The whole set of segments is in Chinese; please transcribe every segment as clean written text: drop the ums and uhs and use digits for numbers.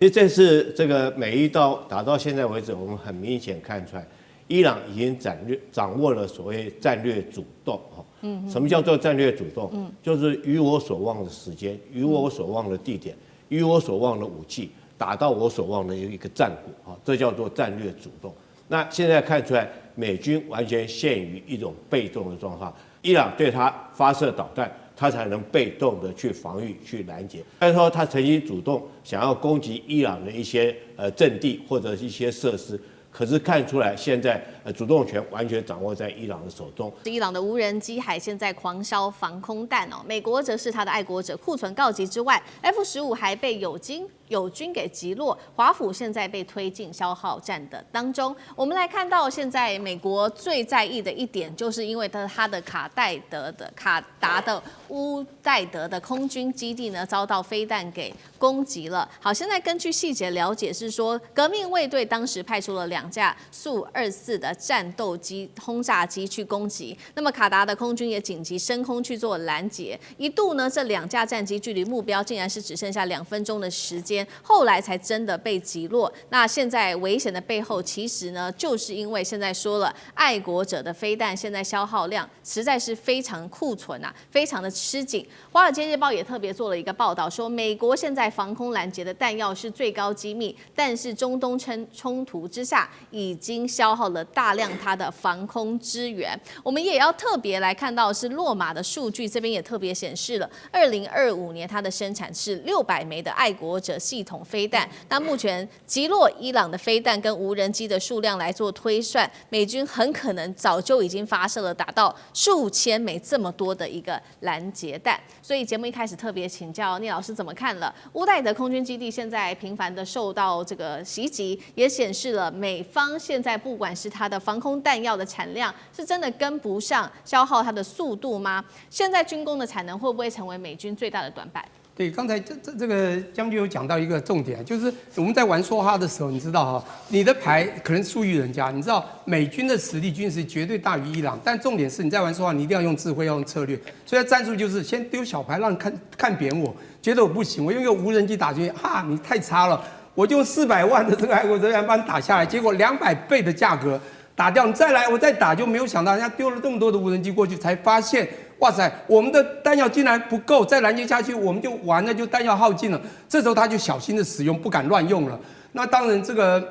其实这次这个美伊打到现在为止，我们很明显看出来，伊朗已经掌握了所谓战略主动。什么叫做战略主动？就是与我所望的时间，与我所望的地点，与我所望的武器，打到我所望的一个战果。这叫做战略主动。那现在看出来，美军完全陷于一种被动的状况，伊朗对他发射导弹。他才能被动的去防御、去拦截。但是说他曾经主动想要攻击伊朗的一些阵地或者一些设施，可是看出来现在主动权完全掌握在伊朗的手中。伊朗的无人机海现在狂销防空弹哦，美国则是他的爱国者库存告急之外 ，F-15还被友军给击落，华府现在被推进消耗战的当中。我们来看到现在美国最在意的一点，就是因为他的卡达的乌代德的空军基地呢遭到飞弹给攻击了。好，现在根据细节了解是说，革命卫队当时派出了2架苏-24的战斗机轰炸机去攻击，那么卡达的空军也紧急升空去做拦截，一度呢这2架战机距离目标竟然是只剩下2分钟的时间。后来才真的被击落。那现在危险的背后，其实呢，就是因为现在说了，爱国者的飞弹现在消耗量实在是非常库存啊，非常的吃紧。华尔街日报也特别做了一个报道，说美国现在防空拦截的弹药是最高机密，但是中东冲突之下，已经消耗了大量它的防空支援。我们也要特别来看到是洛马的数据，这边也特别显示了，2025年它的生产是600枚的爱国者系统飞弹。那目前击落伊朗的飞弹跟无人机的数量来做推算，美军很可能早就已经发射了达到数千枚这么多的一个拦截弹。所以节目一开始特别请教聂老师怎么看了乌代德空军基地现在频繁的受到这个袭击，也显示了美方现在不管是它的防空弹药的产量是真的跟不上消耗它的速度吗？现在军工的产能会不会成为美军最大的短板？对，刚才这个将军有讲到一个重点，就是我们在玩梭哈的时候，你知道哈，你的牌可能输于人家，你知道美军的实力军事绝对大于伊朗，但重点是你在玩梭哈，你一定要用智慧，要用策略，所以战术就是先丢小牌，让你看扁我，觉得我不行，我用一个无人机打进去，哈，你太差了，我就用400万的这个爱国者要把你打下来，结果200倍的价格打掉，你再来我再打，就没有想到人家丢了这么多的无人机过去，才发现。哇塞，我们的弹药竟然不够，再拦截下去我们就完了，就弹药耗尽了。这时候他就小心的使用，不敢乱用了。那当然，这个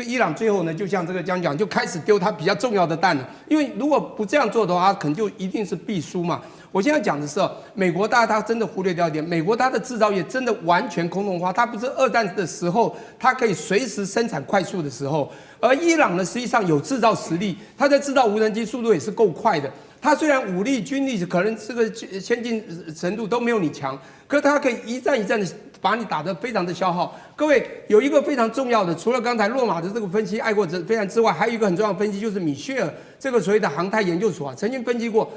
伊朗最后呢，就像这个将讲，就开始丢他比较重要的弹了。因为如果不这样做的话，可能就一定是必输嘛。我现在讲的是，美国他真的忽略掉一点，美国它的制造业真的完全空洞化，它不是2战的时候，它可以随时生产快速的时候，而伊朗呢，实际上有制造实力，它在制造无人机速度也是够快的。它虽然武力、军力可能这个先进程度都没有你强，可是它可以一战一战的把你打得非常的消耗。各位有一个非常重要的，除了刚才洛马的这个分析爱国者飞弹之外，还有一个很重要的分析，就是米歇尔这个所谓的航太研究所曾经分析过，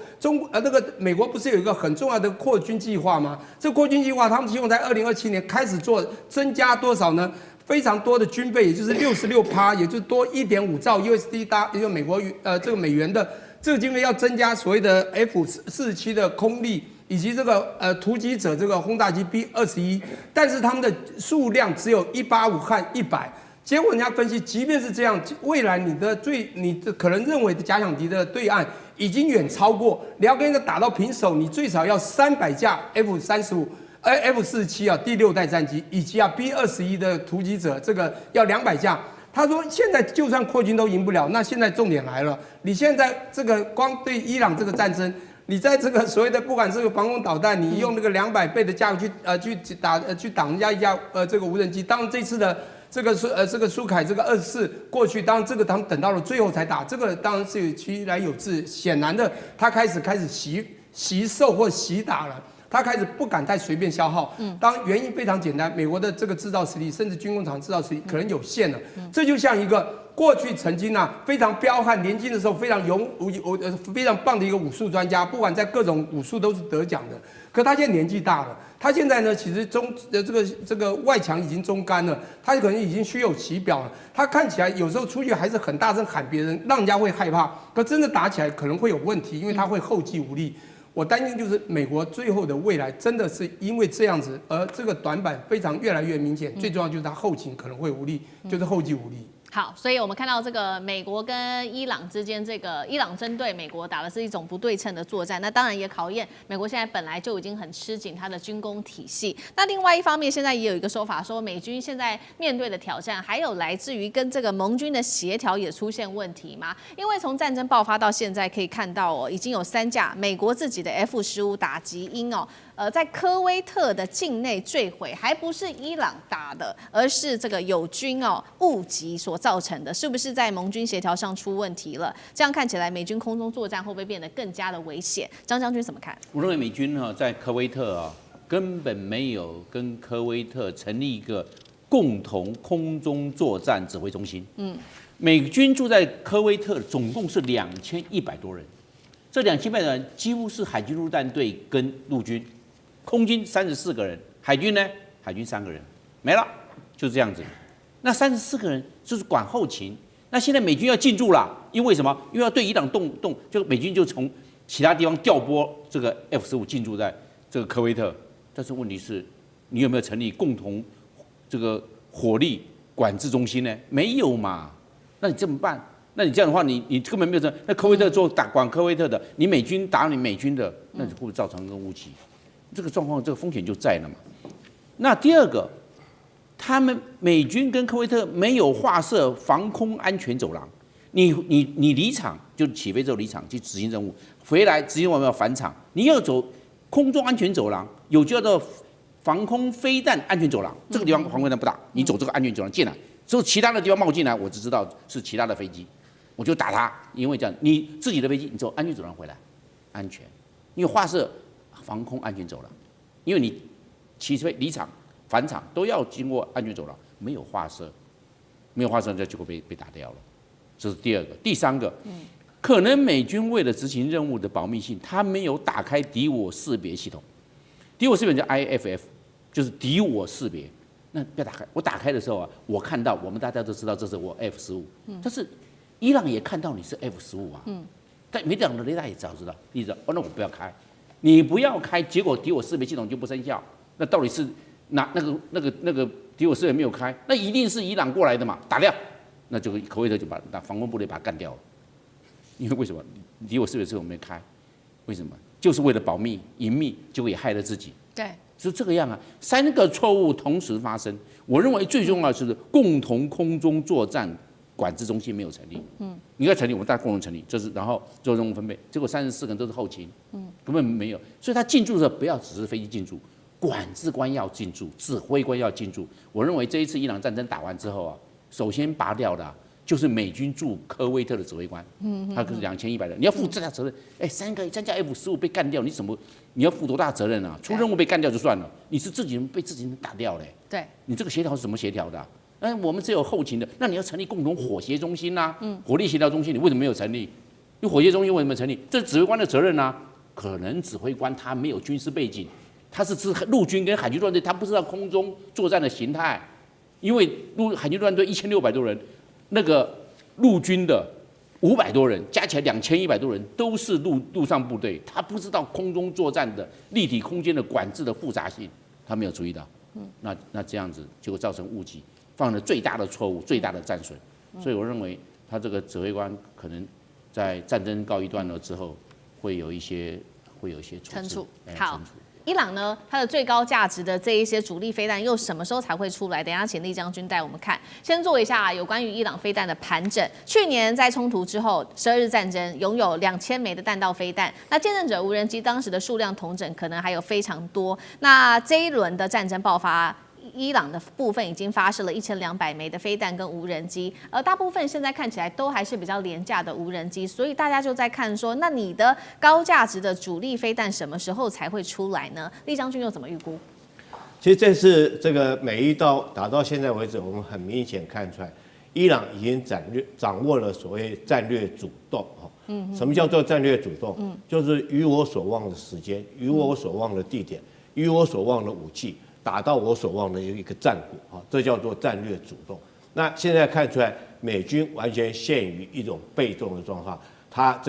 那个美国不是有一个很重要的扩军计划吗？这扩军计划他们希望在2027年开始做，增加多少呢？非常多的军费，也就是66%，也就是多1.5兆 USD， 也就是这个美元的。这个经费要增加所谓的 F-47的空力，以及这个突击者这个轰炸机 B-21，但是他们的数量只有185和100。结果人家分析，即便是这样，未来你可能认为的假想敌的对岸已经远超过，你要跟人家打到平手，你最少要300架 F-47啊第6代战机，以及B-21的突击者，这个要200架。他说：“现在就算扩军都赢不了，那现在重点来了。你现在这个光对伊朗这个战争，你在这个所谓的不管这个防空导弹，你用那个200倍的价格去挡人家一架这个无人机。当然这次的这个苏凯这个24过去，当然这个他们等到了最后才打，这个当然是其来有自。显然的，他开始习售或习打了。”他开始不敢再随便消耗，当然原因非常简单，美国的这个制造实力，甚至军工厂制造实力可能有限了。这就像一个过去曾经非常彪悍，年轻的时候非常非常棒的一个武术专家，不管在各种武术都是得奖的。可他现在年纪大了，他现在呢其实这个外强已经中干了，他可能已经虚有其表了。他看起来有时候出去还是很大声喊别人，让人家会害怕，可真的打起来可能会有问题，因为他会后继无力。我担心就是美国最后的未来真的是因为这样子，而这个短板非常越来越明显。最重要就是它后勤可能会无力，就是后继无力。好，所以我们看到这个美国跟伊朗之间，这个伊朗针对美国打的是一种不对称的作战，那当然也考验美国现在本来就已经很吃紧它的军工体系。那另外一方面，现在也有一个说法说，美军现在面对的挑战，还有来自于跟这个盟军的协调也出现问题嘛？因为从战争爆发到现在可以看到已经有3架美国自己的 F-15打击鹰在科威特的境内坠毁，还不是伊朗打的，而是这个友军误击所造成的，是不是在盟军协调上出问题了？这样看起来，美军空中作战会不会变得更加的危险？张将军怎么看？我认为美军在科威特根本没有跟科威特成立一个共同空中作战指挥中心。美军住在科威特总共是2100多人，这2100多人几乎是海军陆战队跟陆军。空军34个人，海军呢？海军3个人，没了，就这样子。那34个人就是管后勤。那现在美军要进驻了，因为什么？因为要对伊朗动，就美军就从其他地方调拨这个 F-15进驻在这个科威特。但是问题是，你有没有成立共同这个火力管制中心呢？没有嘛？那你怎么办？那你这样的话，你根本没有这。那科威特管科威特的，你美军打你美军的，那你会不会造成个误击？这个状况，这个风险就在了嘛。那第二个，他们美军跟科威特没有划设防空安全走廊，你离场就起飞之后离场去执行任务，回来执行完要返场，你要走空中安全走廊，有叫做防空飞弹安全走廊，这个地方防空飞弹不打，你走这个安全走廊进来，之后其他的地方冒进来，我只知道是其他的飞机，我就打它，因为这样你自己的飞机你走安全走廊回来，安全，因为划设防空安全走廊，因为你起飞、离场、返场都要经过安全走廊，没有划设，那就会被打掉了。这是第二个，第三个，可能美军为了执行任务的保密性，他没有打开敌我识别系统。敌我识别叫 IFF， 就是敌我识别。那不要打开，我打开的时候我看到，我们大家都知道这是我 F-15，但是伊朗也看到你是 F-15啊，但美党的雷达也早知道，你知道，那我不要开。你不要开，结果敌我识别系统就不生效。那到底是那个敌我识别没有开，那一定是伊朗过来的嘛，打掉。那就科威特就把防空部队把它干掉了。因为为什么敌我识别系统没开？为什么？就是为了保密、隐秘，结果也害了自己。对，是这个样啊。3个错误同时发生，我认为最重要的是共同空中作战管制中心没有成立。你要成立，我们大家共同成立，就是然后做任务分配。结果34个人都是后勤，根本没有。所以他进驻的时候不要只是飞机进驻，管制官要进驻，指挥官要进驻。我认为这一次伊朗战争打完之后首先拔掉的就是美军驻科威特的指挥官，他可是2100人，你要负最大责任。3架 F-15被干掉，你要负多大责任啊？出任务被干掉就算了，你是自己人被自己人打掉嘞。对，你这个协调是怎么协调的？我们只有后勤的，那你要成立共同火协中心呐，火力协调中心，你为什么没有成立？因为火协中心为什么成立？这是指挥官的责任啊。可能指挥官他没有军事背景，他是陆军跟海军陆战队，他不知道空中作战的形态。因为海军陆战队1600多人，那个陆军的500多人，加起来2100多人都是陆上部队，他不知道空中作战的立体空间的管制的复杂性，他没有注意到。那这样子就会造成误击，犯了最大的错误，最大的战损。所以我认为他这个指挥官可能在战争告一段落之后，会有一些惩处。好，伊朗呢，它的最高价值的这一些主力飞弹又什么时候才会出来？等一下请厉将军带我们看。先做一下有关于伊朗飞弹的盘整。去年在冲突之后，12日战争拥有2000枚的弹道飞弹，那见证者无人机当时的数量统整可能还有非常多。那这一轮的战争爆发，伊朗的部分已经发射了1200枚的飞弹跟无人机，而大部分现在看起来都还是比较廉价的无人机，所以大家就在看说，那你的高价值的主力飞弹什么时候才会出来呢？厉将军又怎么预估？其实这次这个每一刀打到现在为止，我们很明显看出来，伊朗已经掌握了所谓战略主动。什么叫做战略主动？就是于我所望的时间，于我所望的地点，于我所望的武器。打到我所望的一个战果，这叫做战略主动。那现在看出来，美军完全陷于一种被动的状况。他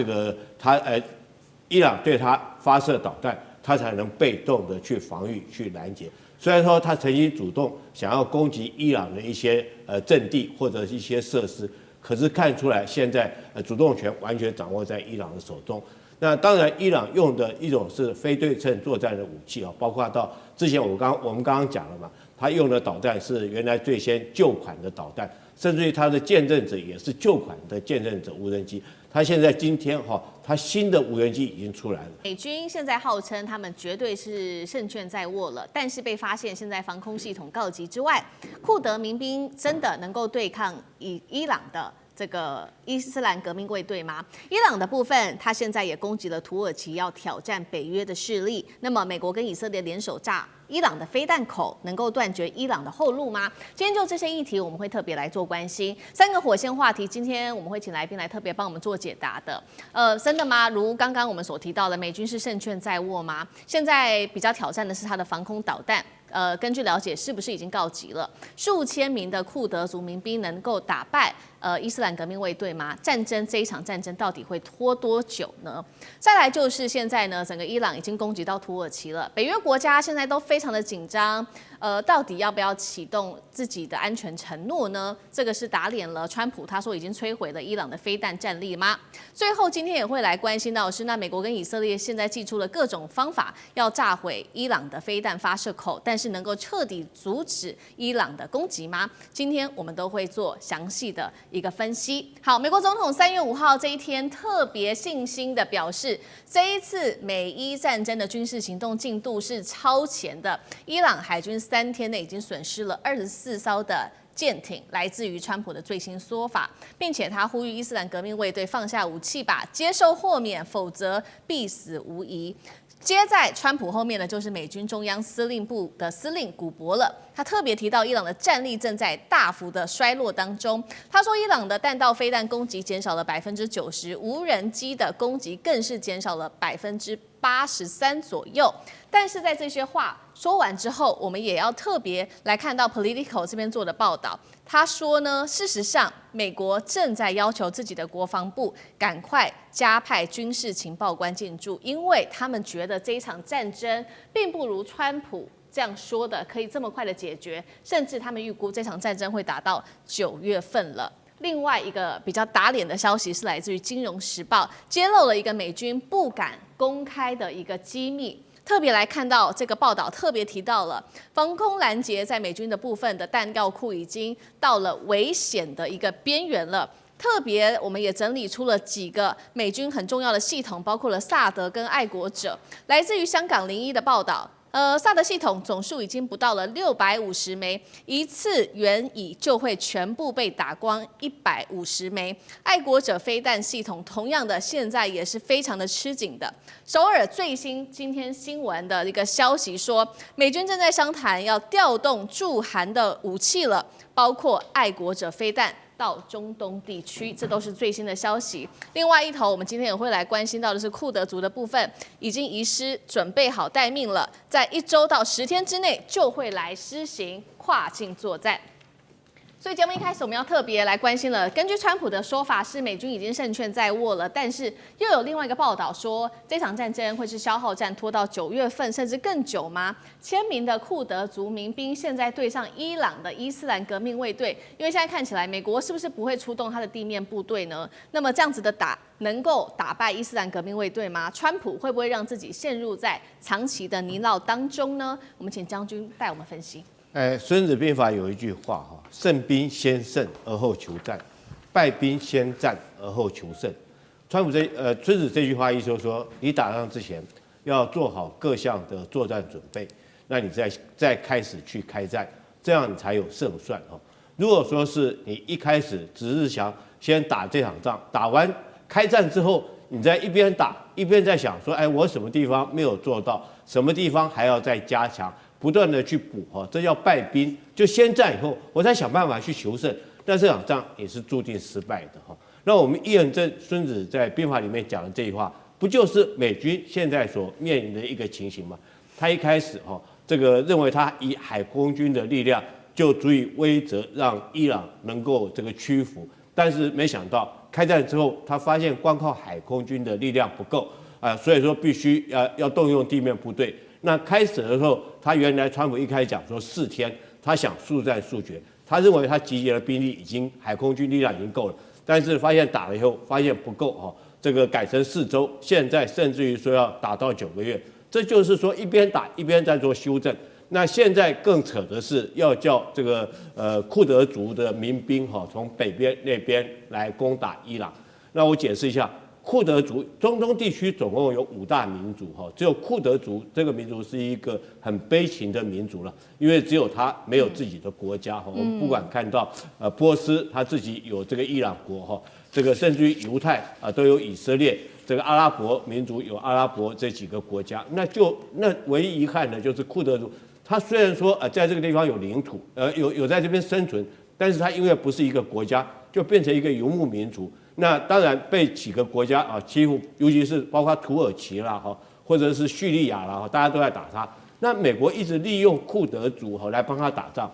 伊朗对他发射导弹，他才能被动的去防御、去拦截。虽然说他曾经主动想要攻击伊朗的一些阵地或者一些设施，可是看出来现在主动权完全掌握在伊朗的手中。那当然，伊朗用的一种是非对称作战的武器啊，包括到之前我们刚刚讲了嘛，他用的导弹是原来最先旧款的导弹，甚至于他的见证者也是旧款的见证者无人机。他现在今天他新的无人机已经出来了。美军现在号称他们绝对是胜券在握了，但是被发现现在防空系统告急之外，库德民兵真的能够对抗伊朗的这个伊斯兰革命卫队吗？伊朗的部分，他现在也攻击了土耳其，要挑战北约的势力。那么，美国跟以色列联手炸伊朗的飞弹口，能够断绝伊朗的后路吗？今天就这些议题，我们会特别来做关心。3个火线话题，今天我们会请来宾来特别帮我们做解答的。真的吗？如刚刚我们所提到的，美军是胜券在握吗？现在比较挑战的是他的防空导弹。根据了解，是不是已经告急了？数千名的库德族民兵能够打败伊斯兰革命卫队吗？这一场战争到底会拖多久呢？再来就是现在呢，整个伊朗已经攻击到土耳其了，北约国家现在都非常的紧张，到底要不要启动自己的安全承诺呢？这个是打脸了川普，他说已经摧毁了伊朗的飞弹战力吗？最后今天也会来关心到的是，那美国跟以色列现在祭出了各种方法，要炸毁伊朗的飞弹发射口，但是能够彻底阻止伊朗的攻击吗？今天我们都会做详细的一个分析。好，美国总统3月5号这一天特别信心的表示，这一次美伊战争的军事行动进度是超前的，伊朗海军3天内已经损失了24艘的舰艇，来自于川普的最新说法，并且他呼吁伊斯兰革命卫队放下武器吧，接受豁免，否则必死无疑。接在川普后面的就是美军中央司令部的司令古博了，他特别提到伊朗的战力正在大幅的衰落当中。他说，伊朗的弹道飞弹攻击减少了90%，无人机的攻击更是减少了83%左右。但是在这些话说完之后，我们也要特别来看到 Politico 这边做的报道。他说呢，事实上，美国正在要求自己的国防部赶快加派军事情报官进驻，因为他们觉得这一场战争并不如川普这样说的可以这么快的解决，甚至他们预估这场战争会打到9月份了。另外一个比较打脸的消息是来自于《金融时报》，揭露了一个美军不敢公开的一个机密。特别来看到这个报道，特别提到了防空拦截在美军的部分的弹药库已经到了危险的一个边缘了。特别我们也整理出了几个美军很重要的系统，包括了萨德跟爱国者。来自于香港01的报道。萨德系统总数已经不到了650枚，一次援引就会全部被打光150枚。爱国者飞弹系统同样的，现在也是非常的吃紧的。首尔最新今天新闻的一个消息说，美军正在商谈要调动驻韩的武器了，包括爱国者飞弹到中东地区，这都是最新的消息。另外一头，我们今天也会来关心到的是库德族的部分，已经移师准备好待命了，在1周到10天之内就会来施行跨境作战。所以节目一开始我们要特别来关心了。根据川普的说法是美军已经胜券在握了，但是又有另外一个报道说这场战争会是消耗战，拖到9月份甚至更久吗？1000名的库德族民兵现在对上伊朗的伊斯兰革命卫队，因为现在看起来美国是不是不会出动他的地面部队呢？那么这样子的能够打败伊斯兰革命卫队吗？川普会不会让自己陷入在长期的泥淖当中呢？我们请将军带我们分析。孙子兵法有一句话胜兵先胜而后求战，败兵先战而后求胜。川普孙子这句话意思就是说，你打仗之前要做好各项的作战准备，那你再开始去开战，这样你才有胜算如果说是你一开始只是想先打这场仗，打完开战之后，你在一边打一边在想说，我什么地方没有做到，什么地方还要再加强。不断的去补这叫败兵，就先战以后，我再想办法去求胜。但这场仗也是注定失败的那我们一人孙子在兵法里面讲的这句话，不就是美军现在所面临的一个情形吗？他一开始这个认为他以海空军的力量就足以威慑让伊朗能够这个屈服，但是没想到开战之后，他发现光靠海空军的力量不够，所以说必须要动用地面部队。那开始的时候，原来川普一开始讲说4天，他想速战速决，他认为他集结的兵力海空军力量已经够了，但是发现打了以后发现不够这个改成4周，现在甚至于说要打到9个月，这就是说一边打一边在做修正。那现在更扯的是要叫这个库德族的民兵从北边那边来攻打伊朗。那我解释一下。库德族，中东地区总共有5大民族只有库德族这个民族是一个很悲情的民族了，因为只有他没有自己的国家我们不管看到波斯他自己有这个伊朗国这个甚至于犹太都有以色列，这个阿拉伯民族有阿拉伯这几个国家，那唯一遗憾的就是库德族，他虽然说在这个地方有领土，有在这边生存，但是他因为不是一个国家，就变成一个游牧民族。那当然被几个国家欺负，尤其是包括土耳其啦或者是叙利亚啦大家都在打他。那美国一直利用库德族来帮他打仗。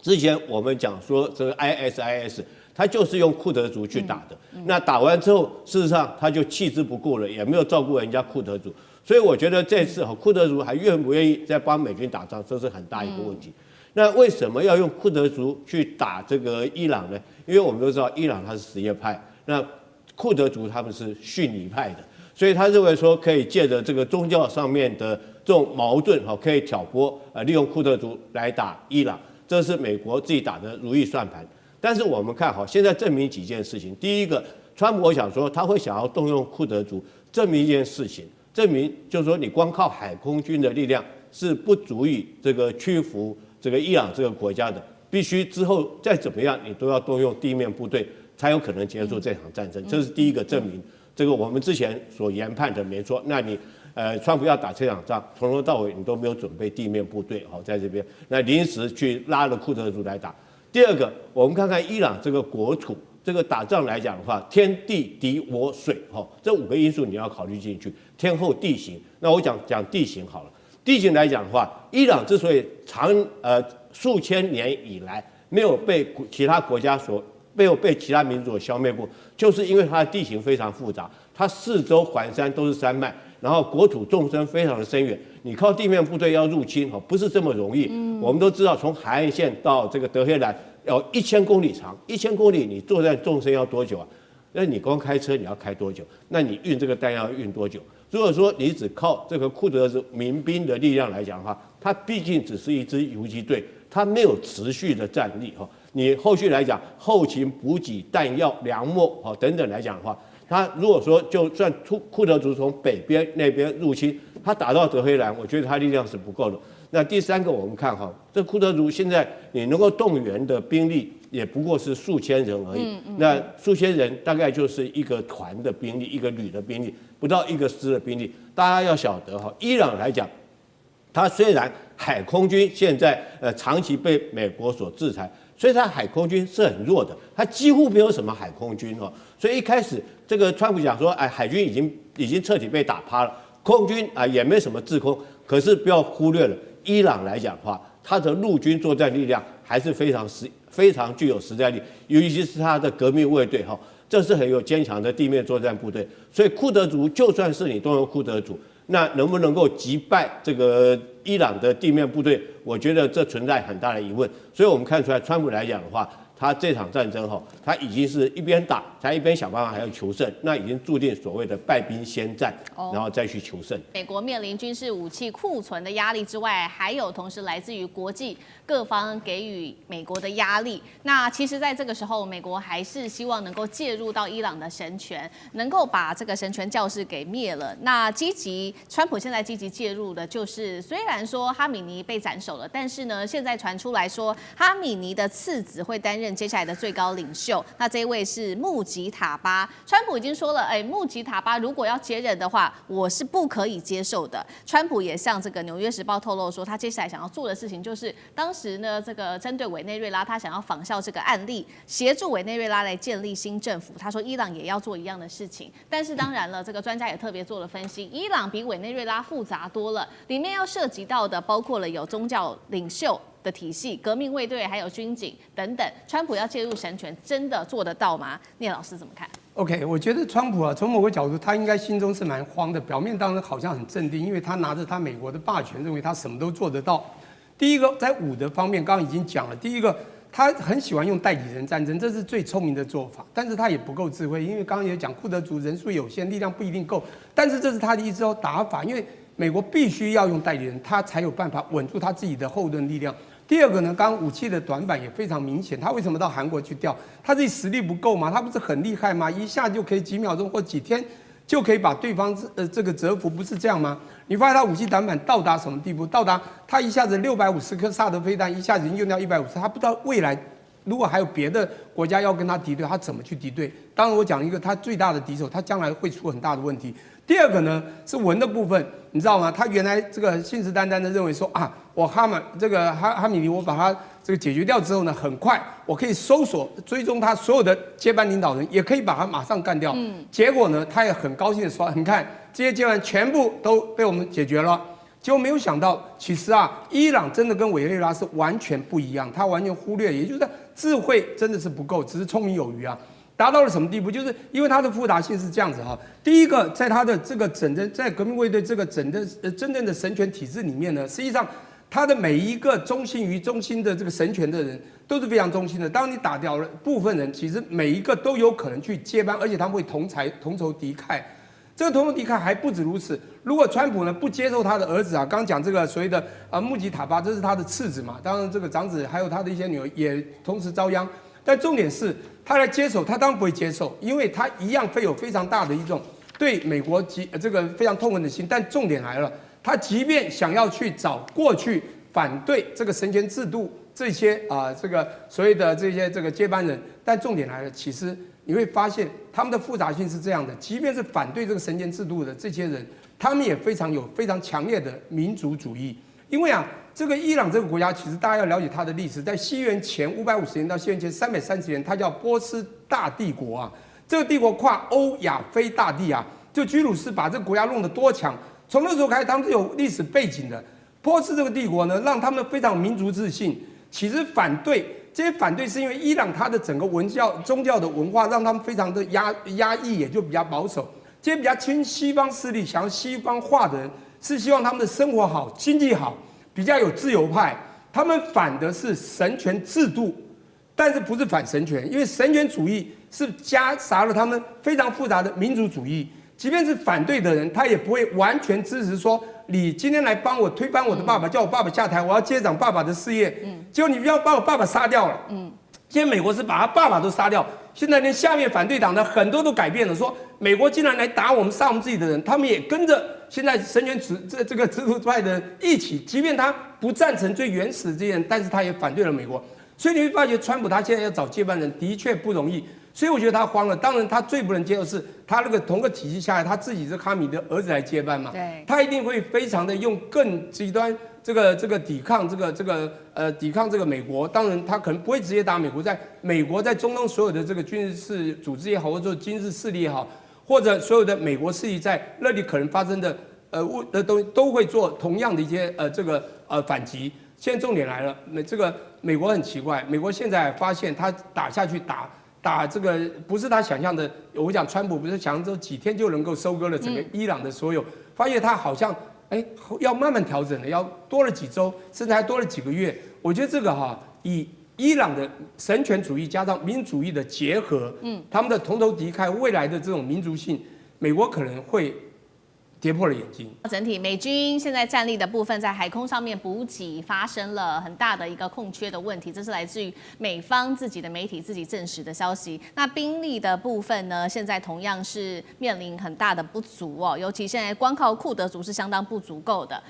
之前我们讲说这个 ISIS， 他就是用库德族去打的。那打完之后，事实上他就弃之不顾了，也没有照顾人家库德族。所以我觉得这次库德族还愿不愿意再帮美军打仗，这是很大一个问题。那为什么要用库德族去打这个伊朗呢？因为我们都知道伊朗他是什叶派。那库德族他们是逊尼派的，所以他认为说可以借着这个宗教上面的这种矛盾可以挑拨利用库德族来打伊朗，这是美国自己打的如意算盘。但是我们看现在证明几件事情。第一个，川普我想说他会想要动用库德族，证明一件事情，证明就是说你光靠海空军的力量是不足以这个屈服这个伊朗这个国家的，必须之后再怎么样你都要动用地面部队。才有可能结束这场战争，这是第一个证明。这个我们之前所研判的没错。那你川普要打这场仗，从头到尾你都没有准备地面部队在这边，那临时去拉了库德族来打。第二个，我们看看伊朗这个国土，这个打仗来讲的话，天地敌我水这5个因素你要考虑进去。天候地形，那我讲地形好了。地形来讲的话，伊朗之所以数千年以来没有被其他国家没有被其他民族所消灭过，就是因为它的地形非常复杂，它4周环山都是山脉，然后国土纵深非常的深远，你靠地面部队要入侵不是这么容易。我们都知道，从海岸线到这个德黑兰要1000公里长，1000公里你作战纵深要多久啊？那你光开车你要开多久？那你运这个弹药要运多久？如果说你只靠这个库德族民兵的力量来讲的话，它毕竟只是一支游击队，它没有持续的战力你后续来讲，后勤补给、弹药、粮秣等等来讲的话，他如果说就算库德族从北边那边入侵，他打到德黑兰，我觉得他力量是不够的。那第三个，我们看这库德族现在你能够动员的兵力也不过是数千人而已。那数千人大概就是一个团的兵力，一个旅的兵力，不到一个师的兵力。大家要晓得伊朗来讲，他虽然海空军现在长期被美国所制裁。所以他海空军是很弱的，他几乎没有什么海空军所以一开始这个川普讲说，海军已经彻底被打趴了，空军也没什么制空。可是不要忽略了，伊朗来讲的话，他的陆军作战力量还是非常具有实战力，尤其是他的革命卫队这是很有坚强的地面作战部队。所以库德族就算是你动用库德族，那能不能够击败这个伊朗的地面部队？我觉得这存在很大的疑问。所以我们看出来，川普来讲的话，他这场战争他已经是一边打，他一边想办法还要求胜，那已经注定所谓的败兵先战，然后再去求胜。美国面临军事武器库存的压力之外，还有同时来自于国际各方给予美国的压力。那其实，在这个时候，美国还是希望能够介入到伊朗的神权，能够把这个神权教士给灭了。那川普现在积极介入的就是，虽然说哈米尼被斩首了，但是呢，现在传出来说，哈米尼的次子会担任接下来的最高领袖。那这一位是穆吉塔巴。川普已经说了，穆吉塔巴如果要接任的话，我是不可以接受的。川普也向这个《纽约时报》透露说，他接下来想要做的事情就是，当时呢，这个针对委内瑞拉，他想要仿效这个案例，协助委内瑞拉来建立新政府。他说，伊朗也要做一样的事情。但是当然了，这个专家也特别做了分析，伊朗比委内瑞拉复杂多了，里面要涉及到的包括了有宗教领袖的体系、革命卫队，还有军警等等。川普要介入神权，真的做得到吗？聂老师怎么看？ OK， 我觉得川普啊，从某个角度，他应该心中是蛮慌的，表面当然好像很镇定，因为他拿着他美国的霸权，认为他什么都做得到。第一个，在武的方面，刚刚已经讲了，第一个，他很喜欢用代理人战争，这是最聪明的做法，但是他也不够智慧，因为刚刚也讲库德族人数有限，力量不一定够，但是这是他的一招打法，因为美国必须要用代理人，他才有办法稳住他自己的后盾力量。第二个呢，刚刚武器的短板也非常明显，他为什么到韩国去调？他自己实力不够吗？他不是很厉害吗？一下就可以几秒钟或几天就可以把对方这个折服，不是这样吗？你发现他武器短板到达什么地步？到达他一下子650颗萨德飞弹，一下子用掉150，他不知道未来如果还有别的国家要跟他敌对，他怎么去敌对？当然，我讲一个他最大的敌手，他将来会出很大的问题。第二个呢是文的部分，你知道吗？他原来这个信誓旦旦的认为说啊，我哈米尼我把他这个解决掉之后呢，很快我可以搜索追踪他所有的接班领导人，也可以把他马上干掉。结果呢，他也很高兴的说，你看这些接班全部都被我们解决了。结果没有想到，其实啊，伊朗真的跟委内瑞拉是完全不一样，他完全忽略，也就是智慧真的是不够，只是聪明有余啊。达到了什么地步？就是因为它的复杂性是这样子哈。第一个，在它的这个在革命卫队这个真正的神权体制里面呢，实际上它的每一个忠心的这个神权的人都是非常忠心的。当你打掉了部分人，其实每一个都有可能去接班，而且他们会同仇敌忾。这个同仇敌忾还不止如此。如果川普呢不接受他的儿子啊，刚讲这个所谓的穆吉塔巴，这是他的次子嘛，当然这个长子还有他的一些女儿也同时遭殃。但重点是，他来接手，他当然不会接受，因为他一样会有非常大的一种对美国这个非常痛恨的心。但重点来了，他即便想要去找过去反对这个神权制度这些这个所谓的这些这个接班人，但重点来了，其实你会发现他们的复杂性是这样的，即便是反对这个神权制度的这些人，他们也非常强烈的民族主义，因为啊。这个伊朗这个国家，其实大家要了解它的历史，在西元前550年到西元前330年，它叫波斯大帝国啊。这个帝国跨欧亚非大地啊，就居鲁士把这个国家弄得多强。从那时候开始，他们是有历史背景的。波斯这个帝国呢，让他们非常民族自信。其实这些反对是因为伊朗它的整个宗教的文化，让他们非常的压抑，也就比较保守。这些比较亲西方势力、想要西方化的人，是希望他们的生活好、经济好。比较有自由派，他们反的是神权制度，但是不是反神权，因为神权主义是夹杂了他们非常复杂的民族主义。即便是反对的人，他也不会完全支持说，你今天来帮我推翻我的爸爸，叫我爸爸下台，我要接掌爸爸的事业。结果你不要把我爸爸杀掉了。现在美国是把他爸爸都杀掉，现在连下面反对党的很多都改变了，说美国竟然来打我们、杀我们自己的人，他们也跟着现在神权这个制度派的人一起，即便他不赞成最原始的这些人，但是他也反对了美国。所以你会发觉，川普他现在要找接班人的确不容易，所以我觉得他慌了。当然，他最不能接受是他那个同个体系下来，他自己是哈米的儿子来接班嘛，对，他一定会非常的用更极端。这个抵抗抵抗这个美国，当然他可能不会直接打美国，在美国在中东所有的这个军事组织也好，或者说军事势力也好，或者所有的美国势力在那里可能发生的都会做同样的一些反击。现在重点来了，美国很奇怪，美国现在发现他打下去打这个不是他想象的，我讲川普不是想象中几天就能够收割了整个伊朗的所有，发现他好像。要慢慢调整的，要多了几周，甚至还多了几个月。我觉得这个以伊朗的神权主义加上民主主义的结合，他们的同仇敌忾，未来的这种民族性，美国可能会跌破了眼睛。整体美军现在战力的部分在海空上面补给发生了很大的一个空缺的问题，这是来自于美方自己的媒体自己证实的消息。那兵力的部分呢，现在同样是面临很大的不足哦，尤其现在光靠库德族是相当不足够的。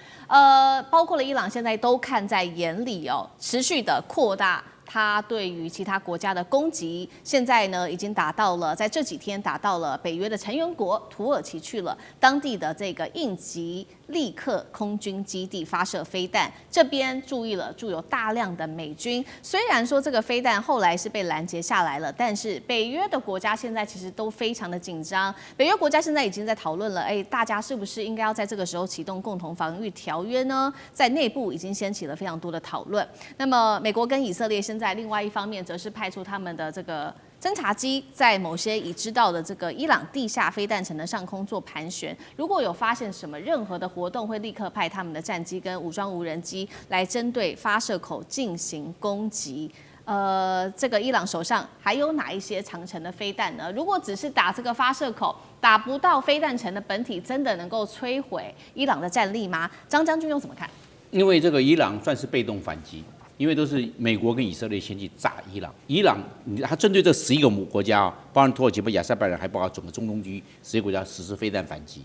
包括了伊朗现在都看在眼里哦，持续的扩大。他对于其他国家的攻击，现在呢已经打到了，在这几天打到了北约的成员国土耳其去了，当地的这个应急立刻空军基地发射飞弹，这边驻有大量的美军。虽然说这个飞弹后来是被拦截下来了，但是北约的国家现在其实都非常的紧张。北约国家现在已经在讨论了，大家是不是应该要在这个时候启动共同防御条约呢？在内部已经掀起了非常多的讨论。那么美国跟以色列现在另外一方面则是派出他们的这个侦察机在某些已知道的这个伊朗地下飞弹城的上空做盘旋，如果有发现什么任何的活动，会立刻派他们的战机跟武装无人机来针对发射口进行攻击。这个伊朗手上还有哪一些长程的飞弹呢？如果只是打这个发射口，打不到飞弹城的本体，真的能够摧毁伊朗的战力吗？张将军又怎么看？因为这个伊朗算是被动反击，因为都是美国跟以色列先去炸伊朗。伊朗他针对这11个国家啊，包含土耳其、亚塞拜然，还包括整个中东区11个国家实施飞弹反击。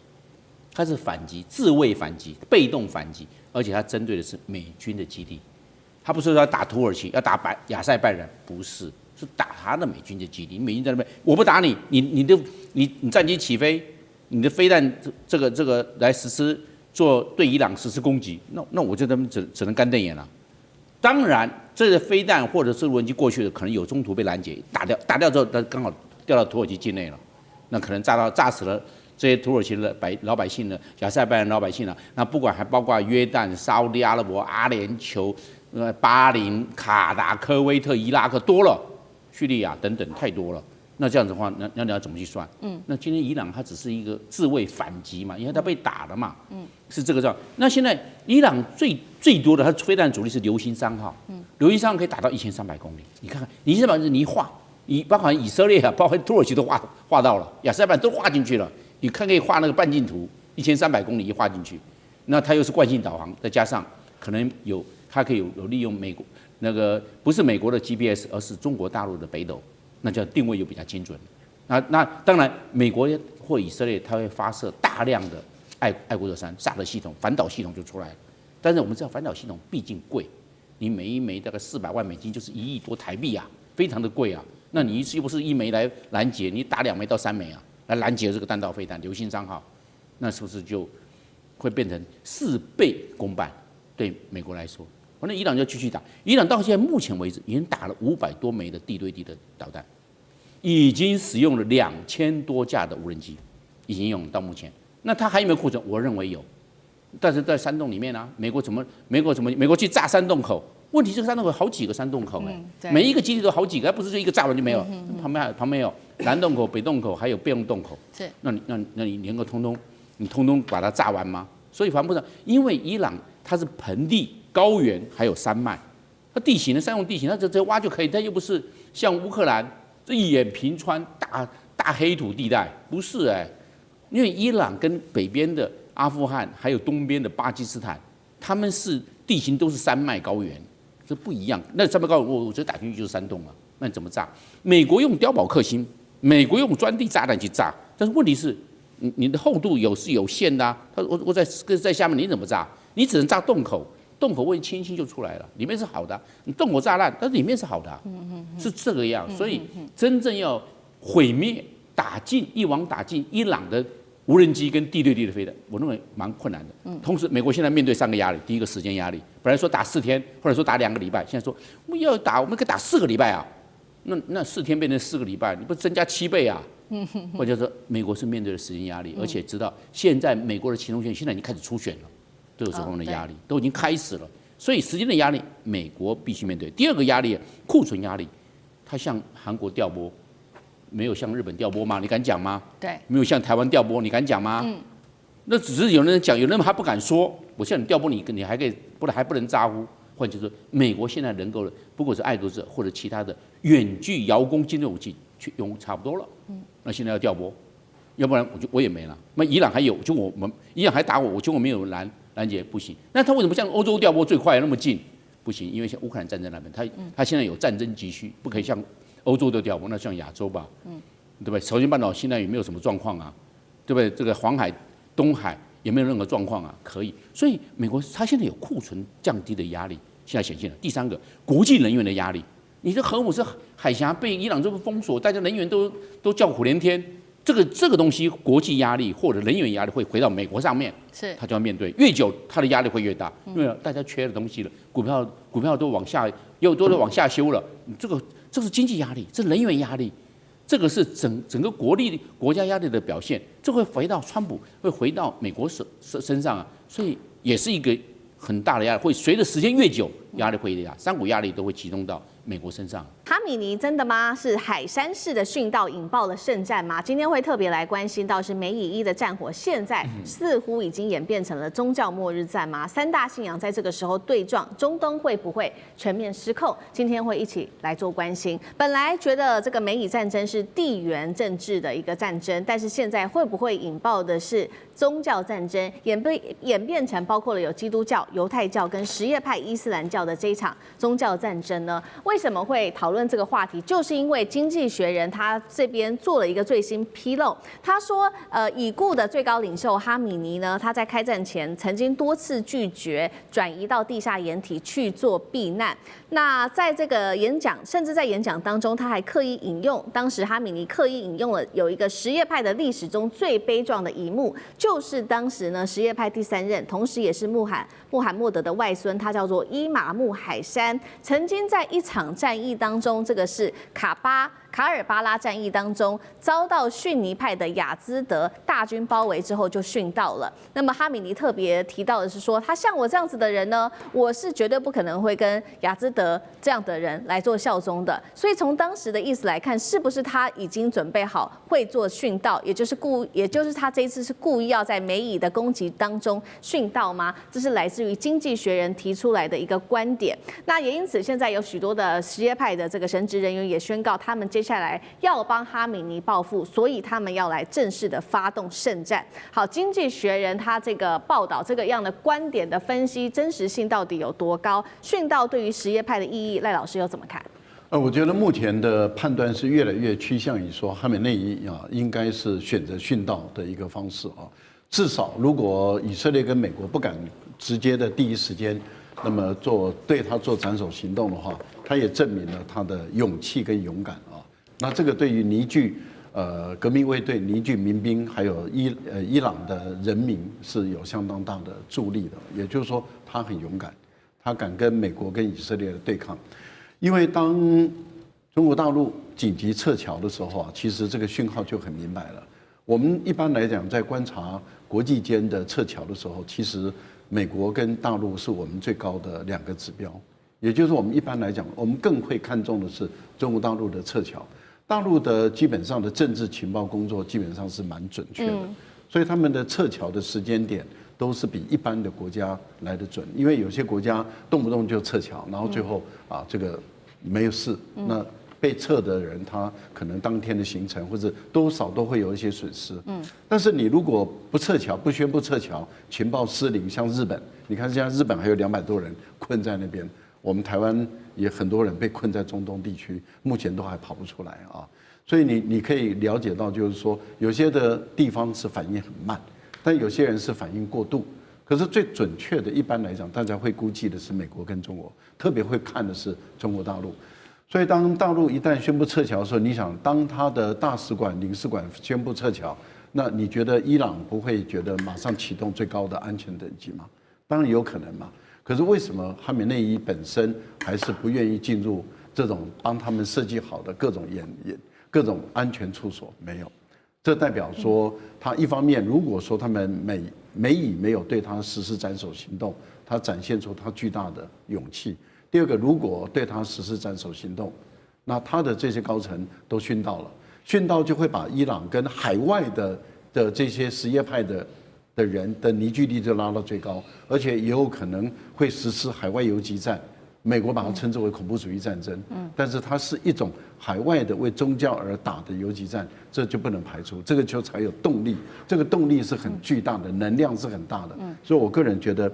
它是反击，自卫反击，被动反击，而且它针对的是美军的基地。他不是说要打土耳其，要打亚塞拜然，不是，是打他的美军的基地。美军在那边，我不打你，你战机起飞，你的飞弹这个来实施对伊朗实施攻击，那我就他们只能干瞪眼了。当然，这个飞弹或者是无人机过去的，可能有中途被拦截，打掉之后，它刚好掉到土耳其境内了，那可能炸死了这些土耳其的老百姓呢，亚塞拜然老百姓呢，那不管还包括约旦、沙烏地阿拉伯、阿联酋、巴林、卡达、科威特、伊拉克多了，叙利亚等等太多了。那这样子的话，那你要怎么去算？那今天伊朗它只是一个自卫反击嘛，因为它被打了嘛，是这个状。那现在伊朗最多的它飞弹主力是流星3号，流星3号可以打到1300公里。你看看，你这把你一画，包括以色列啊，包括土耳其都画到了，亚塞拜然都画进去了。你看可以画那个半径图，1300公里一画进去，那它又是惯性导航，再加上可能它可以有利用美国那个不是美国的 GPS， 而是中国大陆的北斗。那叫定位又比较精准。那当然，美国或以色列它会发射大量的爱国者3炸的系统，反导系统就出来了。但是我们知道反导系统毕竟贵，你每一枚大概400万美金，就是1亿多台币啊，非常的贵啊。那你一次又不是1枚来拦截，你打2枚到3枚啊，来拦截这个弹道飞弹流星3号，那是不是就会变成4倍公办？对美国来说，那伊朗就继续打。伊朗到现在目前为止已经打了500多枚的地对地的导弹。已经使用了2000多架的无人机，已经用到目前。那它还有没有库存？我认为有，但是在山洞里面啊，美国去炸山洞口？问题这个山洞口好几个山洞口每一个基地都好几个，不是说一个炸完就没有。旁边有南洞口、北洞口，还有备用洞口。是。那你能够通通把它炸完吗？所以防不上，因为伊朗它是盆地、高原还有山脉，它地形的山用地形，它直接挖就可以，它又不是像乌克兰。这一眼平川大黑土地带不是因为伊朗跟北边的阿富汗还有东边的巴基斯坦，他们是地形都是山脉高原，这不一样。那山脉高原我觉得打进去就是山洞了，那你怎么炸？美国用碉堡克星，美国用钻地炸弹去炸，但是问题是你的厚度是有限的啊。我在下面你怎么炸？你只能炸洞口。洞口位轻轻就出来了，里面是好的。你洞口炸烂，但是里面是好的，是这个样。所以真正要毁灭、一网打尽伊朗的无人机跟地对地的飞弹，我认为蛮困难的。同时，美国现在面对3个压力：第一个时间压力，本来说打4天，或者说打2个礼拜，现在说我们可以打4个礼拜啊。那4天变成4个礼拜，你不增加7倍啊？或者说，美国是面对的时间压力，而且知道现在美国的启动选现在已经开始初选了。都有这方面的压力，都已经开始了，所以时间的压力，美国必须面对。第二个压力，库存压力，它向韩国调拨，没有向日本调拨吗？你敢讲吗？对，没有向台湾调拨，你敢讲吗？那只是有人讲，有人还不敢说。我向你调拨你还可以，还不能咋呼。换句话说，美国现在能够，不管是爱国者或者其他的远距遥攻精锐武器，去用差不多了。那现在要调拨，要不然我也没了。那伊朗还有，伊朗还打我没有拦截不行，那他为什么向欧洲调拨最快那么近？不行，因为像乌克兰战争那边，他现在有战争急需，不可以向欧洲的调拨，那像亚洲吧，对不对？朝鲜半岛现在有没有什么状况啊？对不对？这个黄海、东海有没有任何状况啊？可以，所以美国它现在有库存降低的压力，现在显现了。第3个，国际能源的压力，你的核武是海峡被伊朗这么封锁，大家能源都叫苦连天。这个东西，国际压力或者能源压力会回到美国上面，他就要面对，越久他的压力会越大，因为大家缺的东西了，股票都往下，都往下修了，这是经济压力，这是能源压力，这个是整个国家压力的表现，这会回到川普，会回到美国身上啊，所以也是一个很大的压力，会随着时间越久，压力会越大，3股压力都会集中到美国身上。哈米尼真的吗？是海山式的殉道引爆了圣战吗？今天会特别来关心到是美以1的战火，现在似乎已经演变成了宗教末日战吗？3大信仰在这个时候对撞，中东会不会全面失控？今天会一起来做关心。本来觉得这个美以战争是地缘政治的一个战争，但是现在会不会引爆的是宗教战争，演变成包括了有基督教、犹太教跟什叶派伊斯兰教的这一场宗教战争呢？为什么会讨论这个话题？就是因为《经济学人》他这边做了一个最新披露，他说，已故的最高领袖哈米尼呢，他在开战前曾经多次拒绝转移到地下掩体去做避难。那在这个演讲，甚至在演讲当中，他还刻意引用，当时哈米尼刻意引用了有一个什叶派的历史中最悲壮的一幕，就是当时呢什叶派第3任，同时也是穆罕默德的外孙，他叫做伊玛目海山，曾经在一场战役当中，这个是卡尔巴拉战役当中，遭到逊尼派的雅兹德大军包围之后就殉道了。那么哈米尼特别提到的是说，他像我这样子的人呢，我是绝对不可能会跟雅兹德这样的人来做效忠的。所以从当时的意思来看，是不是他已经准备好会做殉道，也就是他这一次是故意要在美以的攻击当中殉道吗？这是来自于《经济学人》提出来的一个观点。那也因此，现在有许多的什叶派的这个神职人员也宣告，他们接下来要帮哈米尼报复，所以他们要来正式的发动圣战。好，《经济学人》他这个报道这个样的观点的分析，真实性到底有多高？殉道对于什叶派的意义，赖老师又怎么看？我觉得目前的判断是越来越趋向于说，哈梅内伊应该是选择殉道的一个方式啊。至少如果以色列跟美国不敢直接的第一时间，那么对他做斩首行动的话，他也证明了他的勇气跟勇敢啊。那这个对于凝聚革命卫队、凝聚民兵，还有伊朗的人民是有相当大的助力的。也就是说，他很勇敢，他敢跟美国跟以色列的对抗。因为当中国大陆紧急撤侨的时候啊，其实这个讯号就很明白了。我们一般来讲，在观察国际间的撤侨的时候，其实美国跟大陆是我们最高的2个指标。也就是我们一般来讲，我们更会看重的是中国大陆的撤侨。大陆的基本上的政治情报工作基本上是蛮准确的，所以他们的撤侨的时间点都是比一般的国家来得准。因为有些国家动不动就撤侨，然后最后这个没有事，那被撤的人他可能当天的行程或者多少都会有一些损失。但是你如果不撤侨，不宣布撤侨，情报失灵，像日本，你看现在日本还有200多人困在那边。我们台湾也很多人被困在中东地区，目前都还跑不出来啊。所以你可以了解到，就是说有些的地方是反应很慢，但有些人是反应过度。可是最准确的，一般来讲，大家会估计的是美国跟中国，特别会看的是中国大陆。所以当大陆一旦宣布撤侨的时候，你想，当他的大使馆、领事馆宣布撤侨，那你觉得伊朗不会觉得马上启动最高的安全等级吗？当然有可能嘛。可是为什么哈梅内伊本身还是不愿意进入这种帮他们设计好的各种安全处所？没有，这代表说他一方面，如果说他们美以没有对他实施斩首行动，他展现出他巨大的勇气。第二个，如果对他实施斩首行动，那他的这些高层都殉道了，殉道就会把伊朗跟海外的这些什叶派的人的凝聚力就拉到最高，而且也有可能会实施海外游击战。美国把它称之为恐怖主义战争，但是它是一种海外的为宗教而打的游击战，这就不能排除，这个就才有动力，这个动力是很巨大的，能量是很大的。所以我个人觉得，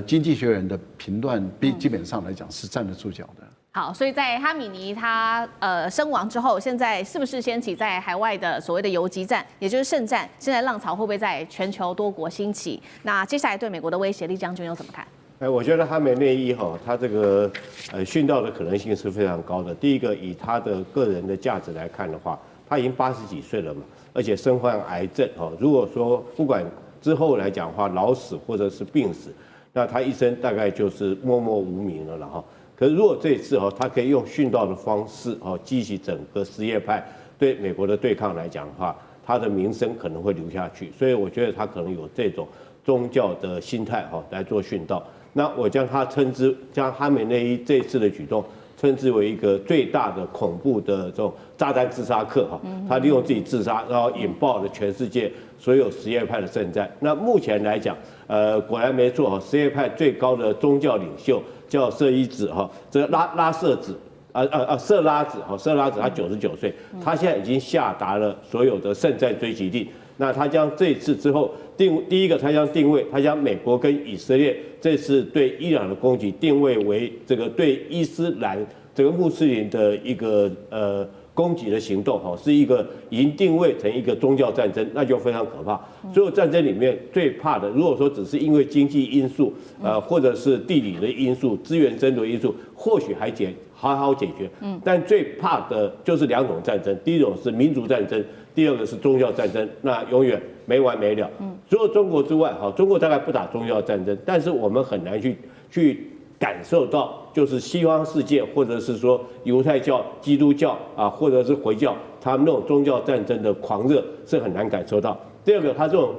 经济学人的评断基本上来讲是站得住脚的。好，所以在哈米尼他身亡之后，现在是不是掀起在海外的所谓的游击战，也就是圣战？现在浪潮会不会在全球多国兴起？那接下来对美国的威胁，厉将军又怎么看？我觉得哈梅内伊他这个殉道的可能性是非常高的。第一个，以他的个人的价值来看的话，他已经80几岁了嘛，而且身患癌症如果说不管之后来讲的话，老死或者是病死，那他一生大概就是默默无名了哈。可是如果这一次他可以用殉道的方式激起整个什叶派对美国的对抗来讲的话，他的名声可能会留下去。所以我觉得他可能有这种宗教的心态来做殉道。那我将他称之，将哈梅内伊这一次的举动称之为一个最大的恐怖的这种炸弹自杀客哈，他利用自己自杀，然后引爆了全世界所有什叶派的圣战。那目前来讲，果然没错哈，什叶派最高的宗教领袖叫摄伊子哈，这个拉瑟子。色拉子他99岁，他现在已经下达了所有的圣战追击令。那他将这一次之后第一个，他将定位，他将美国跟以色列这次对伊朗的攻击定位为这个对伊斯兰这个穆斯林的一个攻击的行动，是一个已经定位成一个宗教战争，那就非常可怕。所有战争里面最怕的，如果说只是因为经济因素，或者是地理的因素、资源争夺因素，或许还好好解决。但最怕的就是2种战争，第一种是民族战争，第二个是宗教战争，那永远没完没了。除了中国之外，中国大概不打宗教战争，但是我们很难去感受到，就是西方世界或者是说犹太教、基督教或者是回教，他们那种宗教战争的狂热是很难感受到。第二个，他这种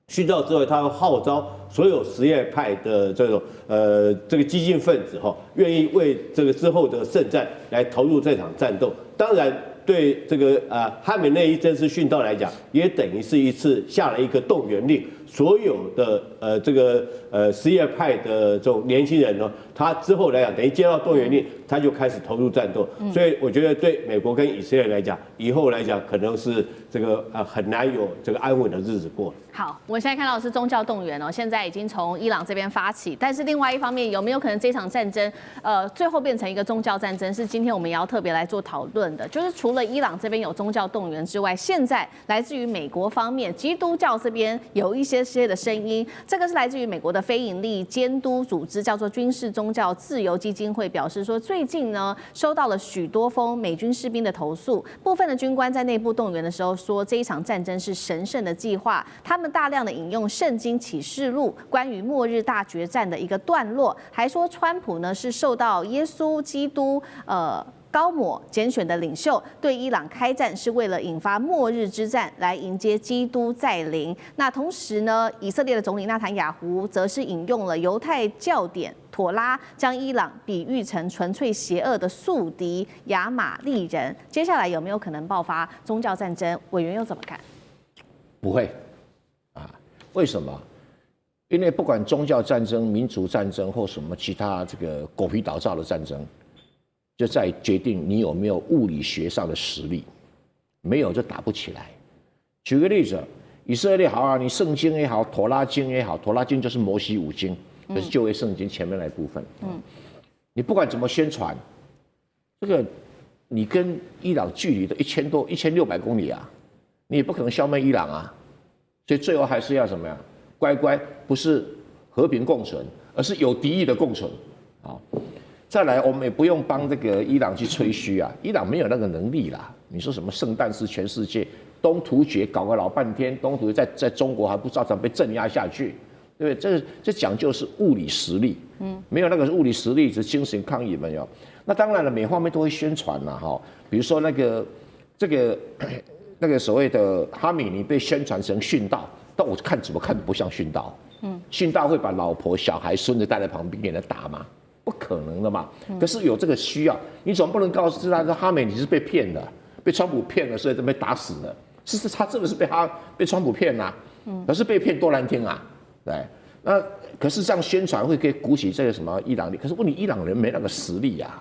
殉道之后，他会号召所有什叶派的这个激进分子愿意为这个之后的圣战来投入这场战斗。当然，对这个哈梅内伊这次殉道来讲，也等于是一次下了一个动员令，所有的这个什叶派的这种年轻人呢，他之后来讲，等于接到动员令，他就开始投入战斗。所以我觉得对美国跟以色列来讲，以后来讲可能是这个很难有这个安稳的日子过。好，我现在看到的是宗教动员哦，现在已经从伊朗这边发起，但是另外一方面，有没有可能这场战争最后变成一个宗教战争？是今天我们也要特别来做讨论的，就是除了伊朗这边有宗教动员之外，现在来自于美国方面，基督教这边有一些的声音，这个是来自于美国的非营利监督组织，叫做军事宗教自由基金会，表示说最近呢收到了许多封美军士兵的投诉，部分的军官在内部动员的时候说这一场战争是神圣的计划，他们大量的引用圣经启示录关于末日大决战的一个段落，还说川普呢是受到耶稣基督高抹拣选的领袖，对伊朗开战是为了引发末日之战，来迎接基督再临。那同时呢，以色列的总理纳坦雅胡则是引用了犹太教典妥拉，将伊朗比喻成纯粹邪恶的宿敌亚玛利人。接下来有没有可能爆发宗教战争？委员又怎么看？不会为什么？因为不管宗教战争、民族战争或什么其他这个狗皮倒灶的战争，就在决定你有没有物理学上的实力，没有就打不起来。举个例子，以色列好你圣经也好，妥拉经也好，妥拉经就是摩西五经，就是旧约圣经前面那一部分。你不管怎么宣传，这个你跟伊朗距离的1600公里啊，你也不可能消灭伊朗啊。所以最后还是要什么呀？乖乖，不是和平共存，而是有敌意的共存。再来，我们也不用帮这个伊朗去吹嘘啊，伊朗没有那个能力啦。你说什么圣诞是全世界东突厥搞个老半天，东突厥在中国还不照常被镇压下去，对不对？这讲究是物理实力，没有那个物理实力，只精神抗议没有。那当然了，每方面都会宣传啦，比如说那个所谓的哈米尼被宣传成殉道，但我怎么看都不像殉道。殉道会把老婆、小孩、孙子带在旁边给人打吗？不可能的嘛。可是有这个需要，你总不能告诉他说哈米尼是被骗的，被川普骗了，所以被打死了。是他真的是被川普骗啦。可是被骗多难听啊，对。那可是这样宣传会可以鼓起这个什么伊朗力，可是问题伊朗人没那个实力啊。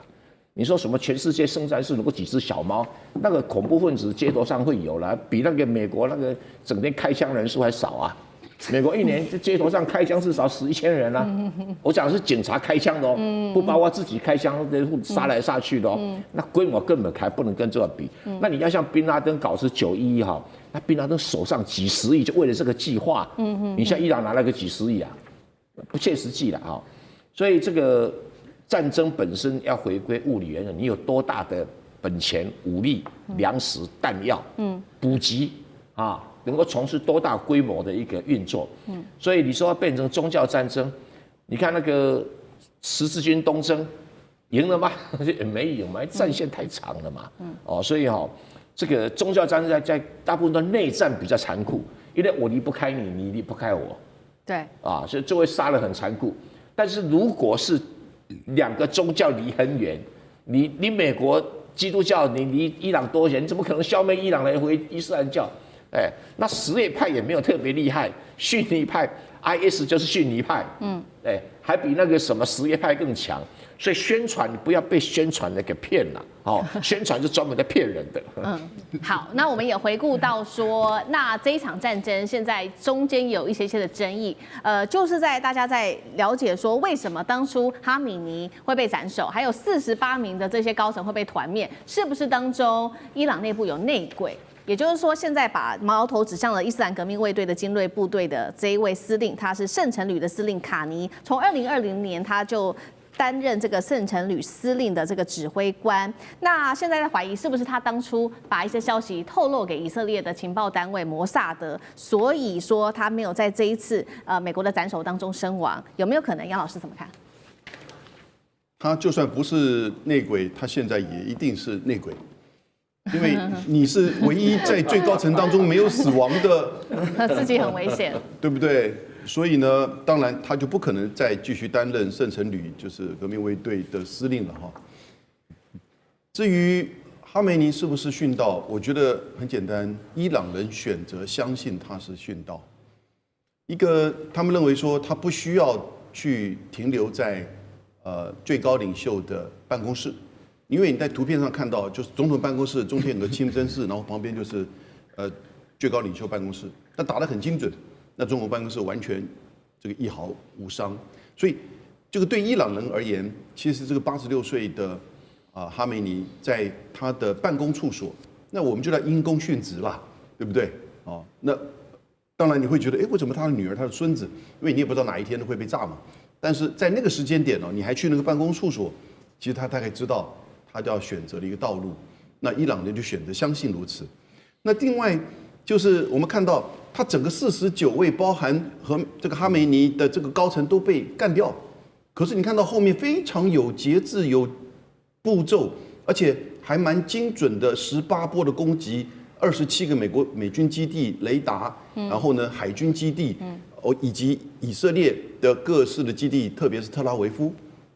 你说什么全世界圣战士如果几只小猫，那个恐怖分子街头上会有了，比那个美国那个整天开枪人数还少啊。美国一年街头上开枪至少死1000人啊。我讲的是警察开枪的哦，不包括自己开枪杀来杀去的哦。那规模根本还不能跟这个比。那你要像宾拉登搞是911哈，那宾拉登手上几十亿就为了这个计划。你像伊朗拿了个几十亿啊，不切实际了啊。所以这个战争本身要回归物理原理，你有多大的本钱、武力、粮食、弹药，补给啊，能够从事多大规模的一个运作，所以你说要变成宗教战争，你看那个十字军东征赢了吗？也没有嘛，战线太长了嘛，所以这个宗教战争在大部分的内战比较残酷，因为我离不开你，你离不开我，对，所以就会杀得很残酷。但是如果是2个宗教离很远，你美国基督教你离伊朗多远？你怎么可能消灭伊朗来回伊斯兰教？哎，那什叶派也没有特别厉害，逊尼派 IS 就是逊尼派，哎，还比那个什么什叶派更强。所以宣传你不要被宣传的给骗了，哦，宣传是专门在骗人的。好，那我们也回顾到说，那这一场战争现在中间有一些的争议，就是在大家在了解说为什么当初哈米尼会被斩首，还有48名的这些高层会被团灭，是不是当中伊朗内部有内鬼？也就是说，现在把矛头指向了伊斯兰革命卫队的精锐部队的这一位司令，他是圣城旅的司令卡尼，从2020年他就担任这个圣城旅司令的这个指挥官。那现在在怀疑是不是他当初把一些消息透露给以色列的情报单位摩萨德，所以说他没有在这一次美国的斩首当中身亡，有没有可能？杨老师怎么看？他就算不是内鬼，他现在也一定是内鬼。因为你是唯一在最高层当中没有死亡的，自己很危险，对不对？所以呢，当然他就不可能再继续担任圣城旅就是革命卫队的司令了哈。至于哈梅尼是不是殉道，我觉得很简单，伊朗人选择相信他是殉道。一个他们认为说他不需要去停留在最高领袖的办公室。因为你在图片上看到，就是总统办公室中间有个清真寺，然后旁边就是最高领袖办公室，那打得很精准。那总统办公室完全这个一毫无伤，所以这个对伊朗人而言，其实这个86岁的哈梅尼在他的办公处所，那我们就叫因公殉职啦，对不对？哦，那当然你会觉得，哎，为什么他的女儿、他的孙子？因为你也不知道哪一天会被炸嘛。但是在那个时间点呢，你还去那个办公处所，其实他大概知道。他就要选择了一个道路，那伊朗人就选择相信如此。那另外就是我们看到，他整个49位，包含和这个哈梅尼的这个高层都被干掉。可是你看到后面非常有节制、有步骤，而且还蛮精准的18波的攻击，27个美军基地、雷达，然后呢海军基地，以及以色列的各式的基地，特别是特拉维夫。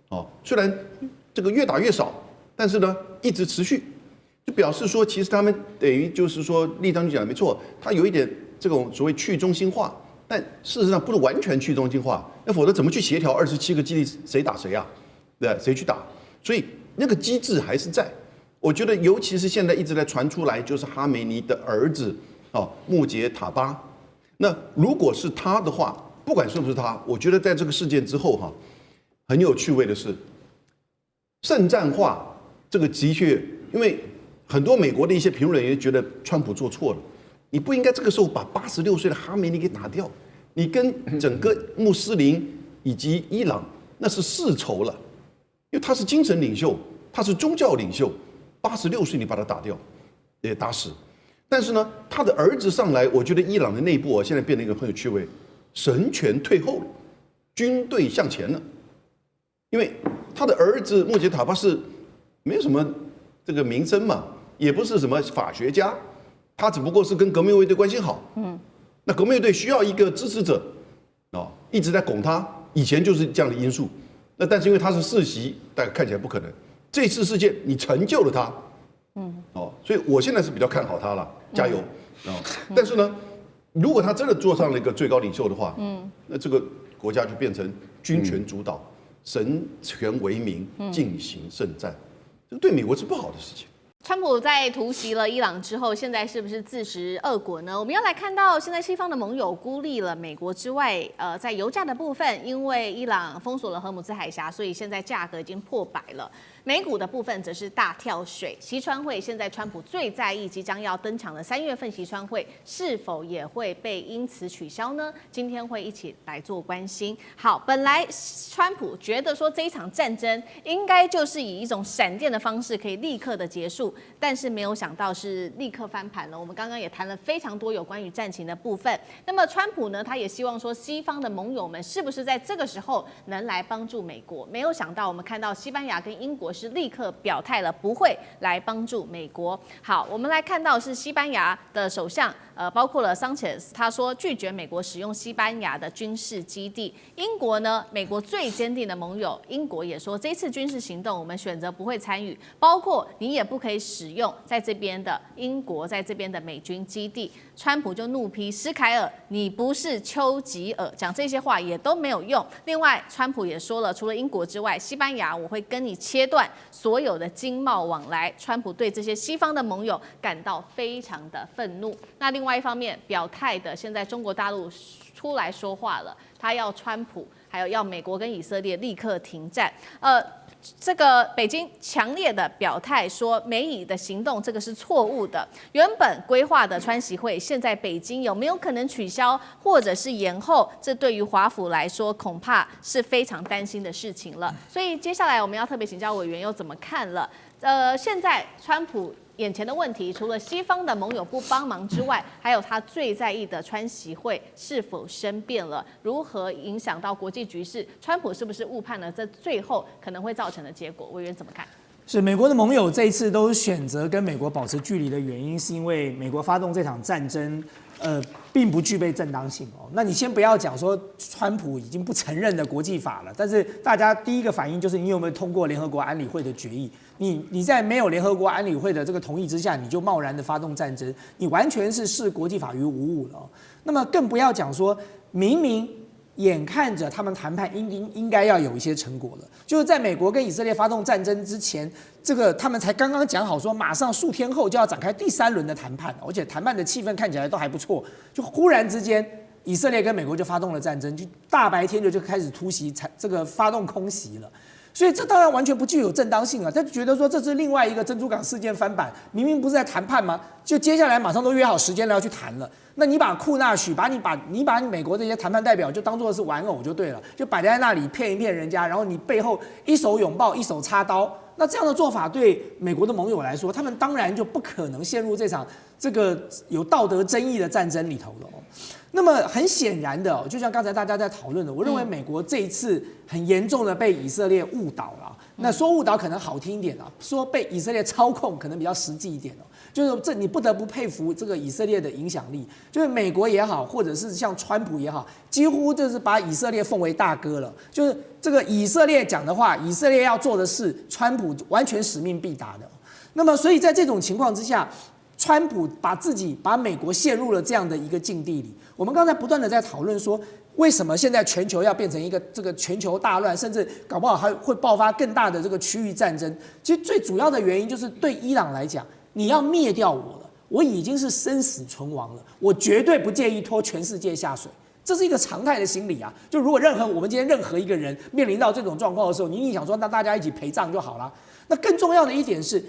哦，虽然这个越打越少。但是呢，一直持续，就表示说，其实他们等于就是说，立章就讲的没错，他有一点这种所谓去中心化，但事实上不是完全去中心化，那否则怎么去协调27个基地谁打谁啊？对，谁去打？所以那个机制还是在。我觉得，尤其是现在一直在传出来，就是哈梅尼的儿子穆杰塔巴。那如果是他的话，不管是不是他，我觉得在这个事件之后很有趣味的是，圣战化。这个的确，因为很多美国的一些评论员觉得川普做错了，你不应该这个时候把86岁的哈梅尼给打掉，你跟整个穆斯林以及伊朗那是世仇了，因为他是精神领袖，他是宗教领袖，86岁你把他打掉，也打死。但是呢，他的儿子上来，我觉得伊朗的内部现在变得一个很有趣味，神权退后了，军队向前了，因为他的儿子穆杰塔巴是。没有什么这个名声嘛，也不是什么法学家，他只不过是跟革命卫队关系好。那革命卫队需要一个支持者，一直在拱他。以前就是这样的因素。那但是因为他是世袭，但看起来不可能。这次事件你成就了他，所以我现在是比较看好他了，加油但是呢，如果他真的坐上了一个最高领袖的话，那这个国家就变成军权主导，神权为名进行圣战。这对美国是不好的事情。川普在突袭了伊朗之后，现在是不是自食恶果呢？我们要来看到，现在西方的盟友孤立了美国之外，在油价的部分，因为伊朗封锁了荷姆兹海峡，所以现在价格已经破100了。美股的部分则是大跳水，习川会现在川普最在意即将要登场的3月份习川会是否也会被因此取消呢？今天会一起来做关心。好，本来川普觉得说这一场战争应该就是以一种闪电的方式可以立刻的结束，但是没有想到是立刻翻盘了。我们刚刚也谈了非常多有关于战情的部分。那么川普呢，他也希望说西方的盟友们是不是在这个时候能来帮助美国？没有想到我们看到西班牙跟英国是立刻表态了，不会来帮助美国。好，我们来看到是西班牙的首相，包括了桑切斯，他说拒绝美国使用西班牙的军事基地。英国呢，美国最坚定的盟友，英国也说这次军事行动我们选择不会参与，包括你也不可以使用在这边的英国在这边的美军基地。川普就怒批施凯尔，你不是丘吉尔，讲这些话也都没有用。另外，川普也说了，除了英国之外，西班牙我会跟你切断所有的经贸往来。川普对这些西方的盟友感到非常的愤怒。那另外一方面，表态的现在中国大陆出来说话了，他要川普还有要美国跟以色列立刻停战。这个北京强烈的表态说，美以的行动这个是错误的。原本规划的川习会，现在北京有没有可能取消或者是延后？这对于华府来说，恐怕是非常担心的事情了。所以接下来我们要特别请教委员又怎么看了？现在川普眼前的问题，除了西方的盟友不帮忙之外，还有他最在意的川习会是否生变了，如何影响到国际局势？川普是不是误判了这最后可能会造成的结果？委员怎么看？是美国的盟友这一次都选择跟美国保持距离的原因，是因为美国发动这场战争，并不具备正当性哦。那你先不要讲说川普已经不承认的国际法了，但是大家第一个反应就是你有没有通过联合国安理会的决议？你在没有联合国安理会的这个同意之下，你就贸然的发动战争，你完全是视国际法于无物了哦。那么更不要讲说，明明眼看着他们谈判应该要有一些成果了，就是在美国跟以色列发动战争之前，这个他们才刚刚讲好说，马上数天后就要展开第3轮的谈判，而且谈判的气氛看起来都还不错，就忽然之间，以色列跟美国就发动了战争，就大白天就开始突袭，这个发动空袭了。所以这当然完全不具有正当性啊！他就觉得说这是另外一个珍珠港事件翻版，明明不是在谈判吗？就接下来马上都约好时间了要去谈了。那你把库纳许，你把美国这些谈判代表就当作是玩偶就对了，就摆在那里骗一骗人家，然后你背后一手拥抱一手插刀。那这样的做法对美国的盟友来说，他们当然就不可能陷入这场这个有道德争议的战争里头了哦。那么很显然的，就像刚才大家在讨论的，我认为美国这一次很严重的被以色列误导了。那说误导可能好听一点啊，说被以色列操控可能比较实际一点哦。就是这你不得不佩服这个以色列的影响力，就是美国也好，或者是像川普也好，几乎就是把以色列奉为大哥了。就是这个以色列讲的话，以色列要做的事，川普完全使命必达的。那么，所以在这种情况之下，川普把美国陷入了这样的一个境地里。我们刚才不断的在讨论说，为什么现在全球要变成一个这个全球大乱，甚至搞不好还会爆发更大的这个区域战争？其实最主要的原因就是对伊朗来讲，你要灭掉我了，我已经是生死存亡了，我绝对不介意拖全世界下水。这是一个常态的心理啊！就如果我们今天任何一个人面临到这种状况的时候，你想说那大家一起陪葬就好了。那更重要的一点是，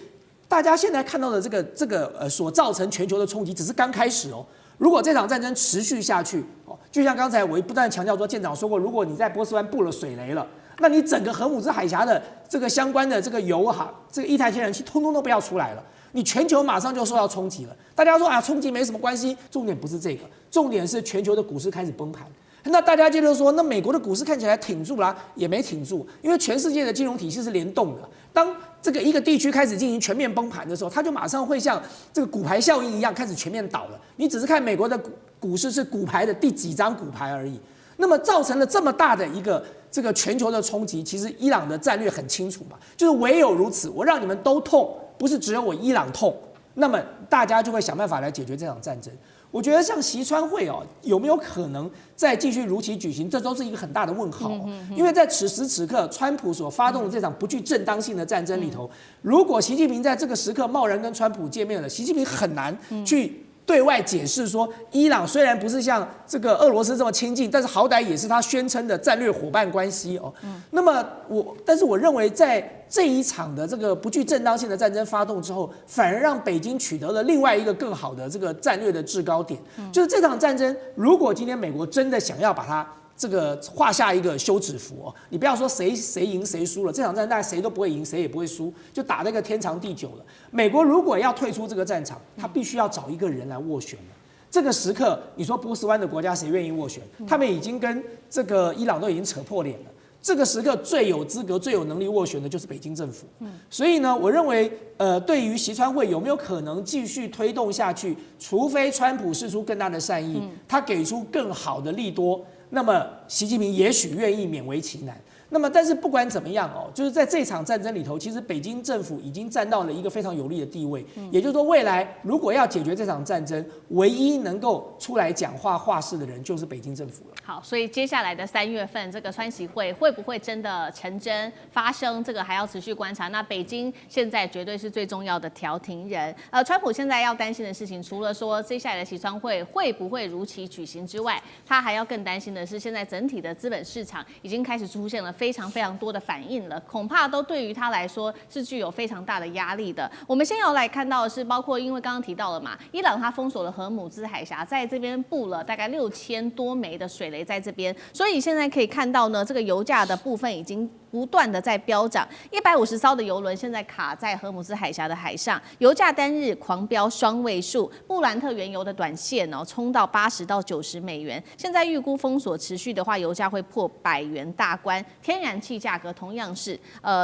大家现在看到的这个所造成全球的冲击只是刚开始哦。如果这场战争持续下去哦，就像刚才我不断强调说，舰长说过，如果你在波斯湾布了水雷了，那你整个荷姆兹海峡的这个相关的这个油这个液态天然气通通都不要出来了。你全球马上就受到冲击了。大家说啊，冲击没什么关系，重点不是这个，重点是全球的股市开始崩盘。那大家接着说，那美国的股市看起来挺住啦，也没挺住，因为全世界的金融体系是联动的。当这个一个地区开始进行全面崩盘的时候，它就马上会像这个骨牌效应一样开始全面倒了。你只是看美国的股市是骨牌的第几张骨牌而已。那么造成了这么大的一个这个全球的冲击，其实伊朗的战略很清楚嘛，就是唯有如此，我让你们都痛，不是只有我伊朗痛，那么大家就会想办法来解决这场战争。我觉得像习川会哦，有没有可能再继续如期举行，这都是一个很大的问号哦。因为在此时此刻，川普所发动的这场不具正当性的战争里头，如果习近平在这个时刻贸然跟川普见面了，习近平很难去对外解释说，伊朗虽然不是像这个俄罗斯这么亲近，但是好歹也是他宣称的战略伙伴关系哦。那么但是我认为在这一场的这个不具正当性的战争发动之后，反而让北京取得了另外一个更好的这个战略的制高点，就是这场战争，如果今天美国真的想要把它这个画下一个休止符哦，你不要说谁赢谁输了，这场战大概谁都不会赢，谁也不会输，就打那个天长地久了。美国如果要退出这个战场，他必须要找一个人来斡旋了。这个时刻，你说波斯湾的国家谁愿意斡旋？他们已经跟这个伊朗都已经扯破脸了。这个时刻最有资格、最有能力斡旋的就是北京政府。所以呢，我认为，对于习川会有没有可能继续推动下去，除非川普释出更大的善意，他给出更好的利多，那么习近平也许愿意勉为其难。那么，但是不管怎么样哦，就是在这场战争里头，其实北京政府已经站到了一个非常有利的地位。也就是说，未来如果要解决这场战争，唯一能够出来讲话话事的人就是北京政府了。好，所以接下来的3月份，这个川习会会不会真的成真发生，这个还要持续观察。那北京现在绝对是最重要的调停人。川普现在要担心的事情，除了说接下来的习川会会不会如期举行之外，他还要更担心的是，现在整体的资本市场已经开始出现了非常多的反应了，恐怕都对于他来说是具有非常大的压力的。我们先要来看到的是，包括因为刚刚提到了嘛，伊朗它封锁了荷姆兹海峡，在这边布了大概6000多枚的水雷在这边，所以现在可以看到呢，这个油价的部分已经不断的在飙涨，150艘的油轮现在卡在荷姆兹海峡的海上，油价单日狂飙双位数，布兰特原油的短线冲到80到90美元，现在预估封锁持续的话，油价会破100元大关，天然气价格同样是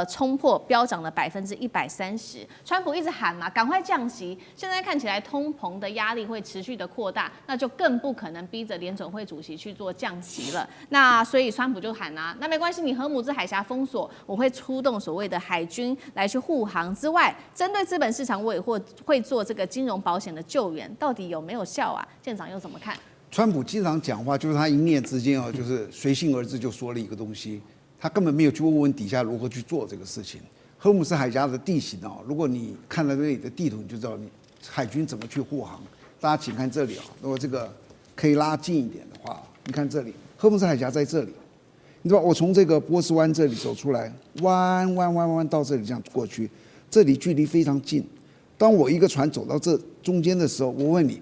冲破飙涨了130%。川普一直喊嘛，赶快降息，现在看起来通膨的压力会持续的扩大，那就更不可能逼着联准会主席去做降息了。那所以川普就喊啊，那没关系，你荷姆兹海峡封锁，我会出动所谓的海军来去护航之外，针对资本市场我也会做这个金融保险的救援，到底有没有效啊？舰长又怎么看？川普经常讲话，就是他一念之间就是随性而至就说了一个东西，他根本没有去问问底下如何去做这个事情。荷姆斯海峡的地形如果你看到这里的地图，你就知道你海军怎么去护航。大家请看这里如果这个可以拉近一点的话，你看这里，荷姆斯海峡在这里，你知道我从这个波斯湾这里走出来，弯到这里这样过去，这里距离非常近。当我一个船走到这中间的时候，我问你，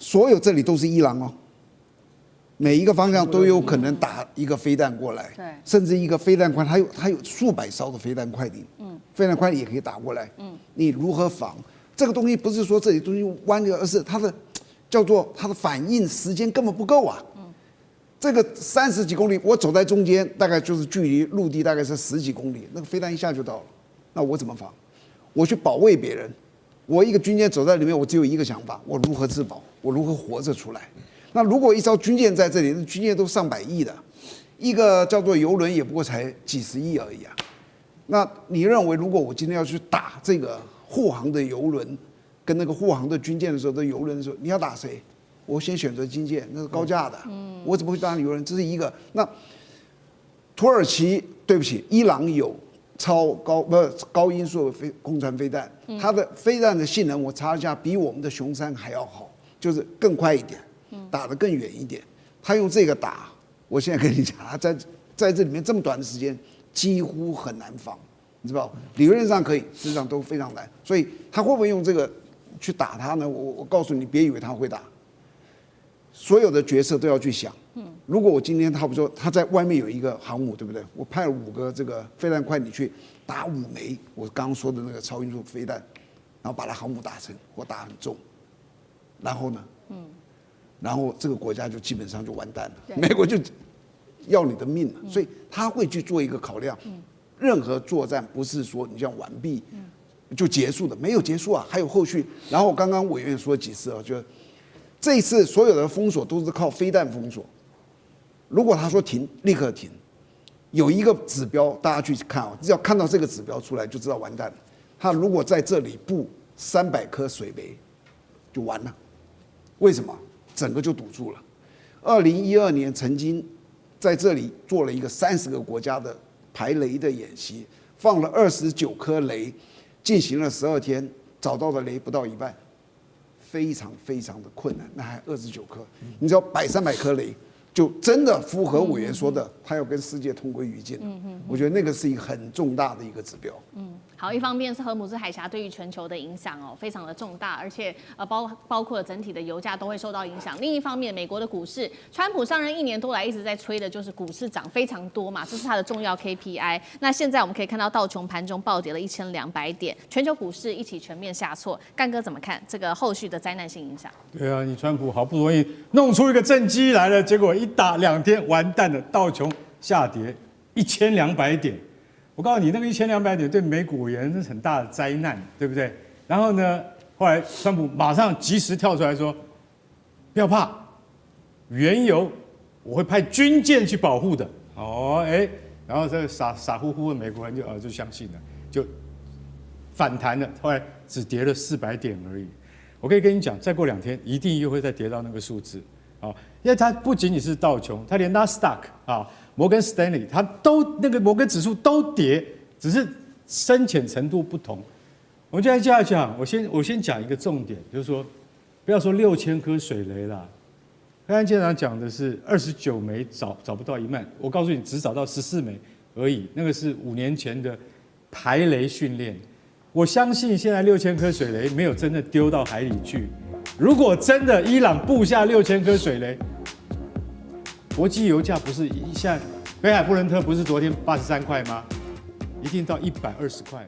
所有这里都是伊朗每一个方向都有可能打一个飞弹过来，对，甚至一个飞弹块，它有数百艘的飞弹快艇，飞弹快艇也可以打过来，你如何防？这个东西不是说这里东西弯的，而是它的叫做它的反应时间根本不够啊。这个30几公里，我走在中间，大概就是距离陆地大概是10几公里，那个飞弹一下就到了，那我怎么防？我去保卫别人，我一个军舰走在里面，我只有一个想法，我如何自保，我如何活着出来。那如果一艘军舰在这里，那军舰都上百亿的，一个叫做油轮也不过才几十亿而已啊。那你认为，如果我今天要去打这个护航的油轮，跟那个护航的军舰的时候，这油轮的时候，你要打谁？我先选择军舰，那是高价的，我怎么会打油轮？这是一个。那土耳其，对不起，伊朗有高音速空传飞弹，它的飞弹的性能我查了一下，比我们的雄三还要好，就是更快一点。打得更远一点，他用这个打，我现在跟你讲，他在这里面这么短的时间，几乎很难防，你知道？理论上可以，实际上都非常难。所以他会不会用这个去打他呢？我告诉你，别以为他会打，所有的角色都要去想。如果我今天他不说他在外面有一个航母，对不对？我派了5个这个飞弹快艇去打5枚我刚刚说的那个超音速飞弹，然后把他航母打沉或打很重，然后呢？然后这个国家就基本上就完蛋了，美国就要你的命了，所以他会去做一个考量。任何作战不是说你这样完毕就结束的，没有结束啊，还有后续。然后刚刚委员说几次就这一次所有的封锁都是靠飞弹封锁。如果他说停，立刻停。有一个指标，大家去看只要看到这个指标出来就知道完蛋了。他如果在这里布300颗水雷，就完了。为什么？整个就堵住了。2012年曾经在这里做了一个30个国家的排雷的演习，放了29颗雷，进行了12天，找到的雷不到1半，非常非常的困难。那还29颗，你只要摆300颗雷，就真的符合委员说的，他要跟世界同归于尽了。我觉得那个是一个很重大的一个指标。好，一方面是荷姆兹海峡对于全球的影响非常的重大，而且包括整体的油价都会受到影响。另一方面，美国的股市，川普上任1年多来一直在吹的就是股市涨非常多嘛，这是他的重要 KPI。那现在我们可以看到道琼盘中暴跌了1200点，全球股市一起全面下挫。干哥怎么看这个后续的灾难性影响？对啊，你川普好不容易弄出一个政绩来了，结果一打2天完蛋了，道琼下跌1200点。我告诉你，那个1200点对美股而言是很大的灾难，对不对？然后呢，后来川普马上及时跳出来说，不要怕，原油我会派军舰去保护的。然后这个傻乎乎的美国人就相信了，就反弹了，后来只跌了400点而已。我可以跟你讲，再过2天一定又会再跌到那个数字。因为它不仅仅是道琼，它连Nasdaq摩根士丹利，它都那个摩根指数都跌，只是深浅程度不同。我们就来这样讲，我先讲一个重点，就是说，不要说6000颗水雷啦，刚才舰长讲的是29枚找不到1万，我告诉你，只找到14枚而已，那个是5年前的排雷训练。我相信现在6000颗水雷没有真的丢到海里去。如果真的伊朗布下6000颗水雷，国际油价不是现在北海布伦特不是昨天83块吗？一定到120块。